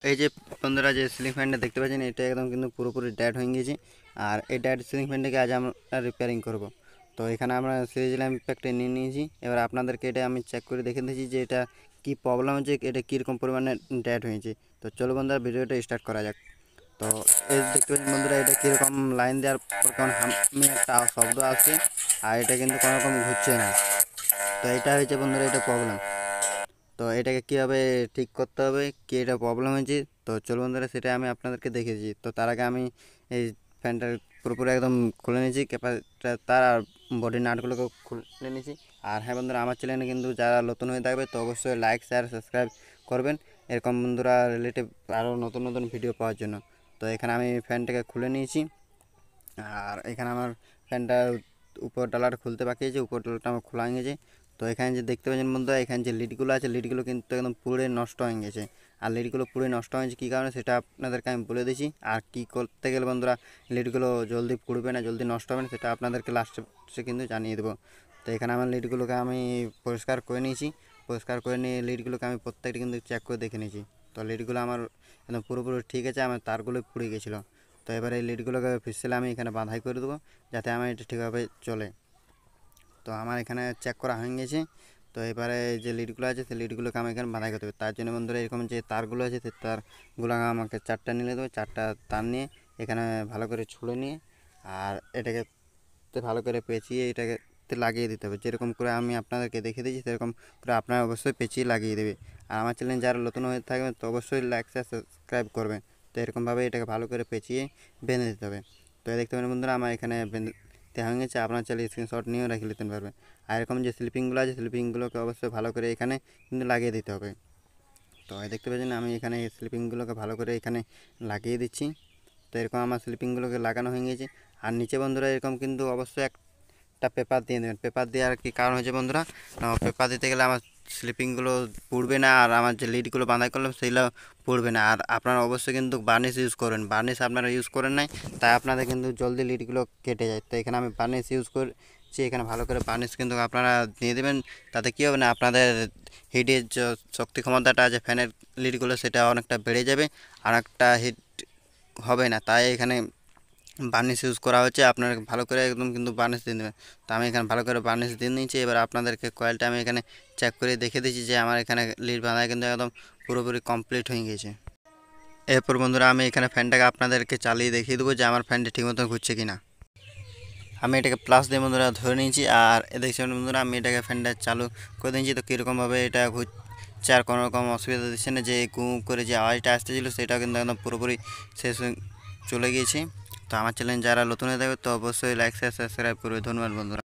এই যে বন্ধুরা যে সিলিং ফ্যানটা দেখতে পাচ্ছেন এটা একদম কিন্তু পুরোপুরি ড্যাড হয়ে গিয়েছে। আর এই ড্যাড সিলিং ফ্যানটাকে আজ আমরা রিপেয়ারিং করব। তো এখানে আমরা সিরিজ ল্যাম্প প্যাকটা নিয়ে নিয়েছি। এবার আপনাদেরকে এটা আমি চেক করে দেখে দিয়েছি যে এটা কি প্রবলেম হচ্ছে, এটা কীরকম পরিমাণে ড্যাড হয়েছে। তো চলো বন্ধুরা ভিডিওটা স্টার্ট করা যাক। তো এই দেখতে পাচ্ছেন বন্ধুরা এটা কীরকম লাইন দেওয়ার পর কেমন হামি একটা শব্দ আসছে, আর এটা কিন্তু কোনো রকম ঘুরছে না। তো এটা হয়েছে বন্ধুরা এটা প্রবলেম। তো এটাকে কীভাবে ঠিক করতে হবে, কি এটা প্রবলেম হয়েছে, তো চলুন বন্ধুরা সেটা আমি আপনাদেরকে দেখেছি। তো তার আগে আমি এই ফ্যানটা পুরোপুরি একদম খুলে নিয়েছি, ক্যাপাসিটার তার আর বডি নাটগুলোকে খুলে নিয়েছি। আর হ্যাঁ বন্ধুরা, আমার চ্যানেলে কিন্তু যারা নতুন হয়ে থাকবে তো অবশ্যই লাইক শেয়ার সাবস্ক্রাইব করবেন এরকম বন্ধুরা রিলেটিভ আরও নতুন নতুন ভিডিও পাওয়ার জন্য। তো এখানে আমি ফ্যানটাকে খুলে নিয়েছি। আর এখানে আমার ফ্যানটা উপর ডালাটা খুলতে বাকি আছে, উপর ডালাটা আমার খোলা হয়ে গেছে। তো এখানে যে দেখতে পাচ্ছেন বন্ধুরা, এখানে যে লিডগুলো আছে লিডগুলো কিন্তু একদম পুরোই নষ্ট হয়ে গেছে। আর লিডগুলো পুরোই নষ্ট হয়েছে কী কারণে সেটা আপনাদেরকে আমি বলে দিয়েছি। আর কি করতে গেলে বন্ধুরা লিডগুলো জলদি পুড়বে না, জলদি নষ্ট হবে না, সেটা আপনাদেরকে লাস্টে কিন্তু জানিয়ে দেবো। তো এখানে আমার লিডগুলোকে আমি পরিষ্কার করে নিয়েছি। পরিষ্কার করে নিয়ে লিডগুলোকে আমি প্রত্যেকটা কিন্তু চেক করে দেখে নিয়েছি। তো লিডগুলো আমার একদম পুরোপুরি ঠিক আছে, আমার তারগুলো পুড়ে গেছিলো। তো এবারে এই লিডগুলোকে ফিসলে আমি এখানে বাঁধাই করে দেবো যাতে আমার এটা ঠিকভাবে চলে। তো আমার এখানে চেক করা হয়ে গেছে। তো এবারে যে লিডগুলো আছে সেই লিডগুলোকে আমি এখানে বাঁধাই করতে হবে। তার জন্য বন্ধুরা এরকম যে তারগুলো আছে সেই তারগুলো আমাকে 4টা নিয়ে দেবো। 4টা তার নিয়ে এখানে ভালো করে ছুঁড়ে নিয়ে আর এটাকে ভালো করে পেঁচিয়ে এটাকে লাগিয়ে দিতে হবে। যেরকম করে আমি আপনাদেরকে দেখে দিয়েছি সেরকম করে আপনারা অবশ্যই পেঁচিয়ে লাগিয়ে দেবে। আর আমার চ্যানেল যারা নতুন হয়ে থাকবেন তো অবশ্যই লাইক শেয়ার সাবস্ক্রাইব করবেন। তো এরকমভাবে এটাকে ভালো করে পেঁচিয়ে বেঁধে দিতে হবে। তো দেখতে পাবেন বন্ধুরা আমার এখানে বেঁধে হয়ে গেছে। আপনার চাইলে স্ক্রিনশট নিয়েও রেখে নিতে পারবেন। আর এরকম যে স্লিপিংগুলো আছে স্লিপিংগুলোকে অবশ্যই ভালো করে এখানে কিন্তু লাগিয়ে দিতে হবে। তো দেখতে পাচ্ছেন আমি এখানে স্লিপিংগুলোকে ভালো করে এখানে লাগিয়ে দিচ্ছি। তো এরকম আমার স্লিপিংগুলোকে লাগানো হয়ে গেছে। আর নিচে বন্ধুরা এরকম কিন্তু অবশ্যই একটা পেপার দিয়ে দেবেন। পেপার দেওয়ার কি কারণ হয়েছে বন্ধুরা, পেপার দিতে গেলে আমার স্লিপিংগুলো পুড়বে না, আর আমার যে লিডগুলো বাঁধাই করলাম সেইগুলো পুড়বে না। আর আপনারা অবশ্যই কিন্তু বার্নিশ ইউজ করবেন। বার্নিশ আপনারা ইউজ করেন নাই তাই আপনাদের কিন্তু জলদি লিডগুলো কেটে যায়। তো এখানে আমি বার্নিশ ইউজ করছি। এখানে ভালো করে বার্নিশ কিন্তু আপনারা দিয়ে দেবেন। তাতে কী হবে না, আপনাদের হিটের যে শক্তি ক্ষমতাটা আছে ফ্যানের লিডগুলো সেটা অনেকটা বেড়ে যাবে, আর একটা হিট হবে না। তাই এখানে বার্নিশ ইউজ করা হচ্ছে। আপনারা ভালো করে একদম কিন্তু বার্নিশ দিয়ে দেবেন। তো আমি এখানে ভালো করে বার্নিশ দিয়ে নিয়েছি। এবার আপনাদেরকে কয়েলটা আমি এখানে চেক করে দেখে দিচ্ছি যে আমার এখানে লিড বাঁধা কিন্তু একদম পুরোপুরি কমপ্লিট হয়ে গেছে। এরপর বন্ধুরা আমি এখানে ফ্যানটাকে আপনাদেরকে চালিয়ে দেখিয়ে দেবো যে আমার ফ্যানটা ঠিকমতো ঘুরছে কিনা। আমি এটাকে প্লাস দিয়ে বন্ধুরা ধরে নিয়েছি। আর দেখছেন বন্ধুরা আমি এটাকে ফ্যানটা চালু করে দিয়েছি। তো কীরকমভাবে এটা ঘুরছে আর কোনো রকম অসুবিধা দিচ্ছে না। যে গু করে যে আওয়াজটা আসতেছিলো সেটাও কিন্তু একদম পুরোপুরি শেষ হয়ে চলে গিয়েছে। তো আমার চ্যানেল যারা নতুন হয়ে থাকবে তো অবশ্যই লাইক শেয়ার সাবস্ক্রাইব করবে। ধন্যবাদ বন্ধুরা।